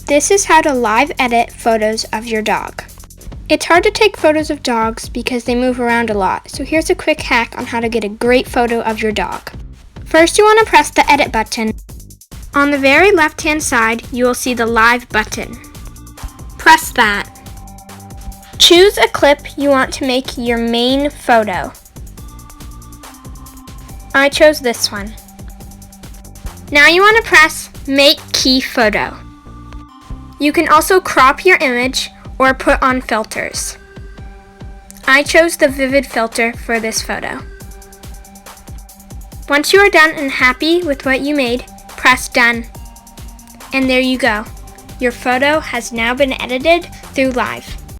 This is how to live edit photos of your dog. It's hard to take photos of dogs because they move around a lot, so here's a quick hack on how to get a great photo of your dog. First, you want to press the edit button. On the very left-hand side, you will see the live button. Press that. Choose a clip you want to make your main photo. I chose this one. Now you want to press Make Key Photo. You can also crop your image or put on filters. I chose the vivid filter for this photo. Once you are done and happy with what you made, press Done. And there you go. Your photo has now been edited through Live.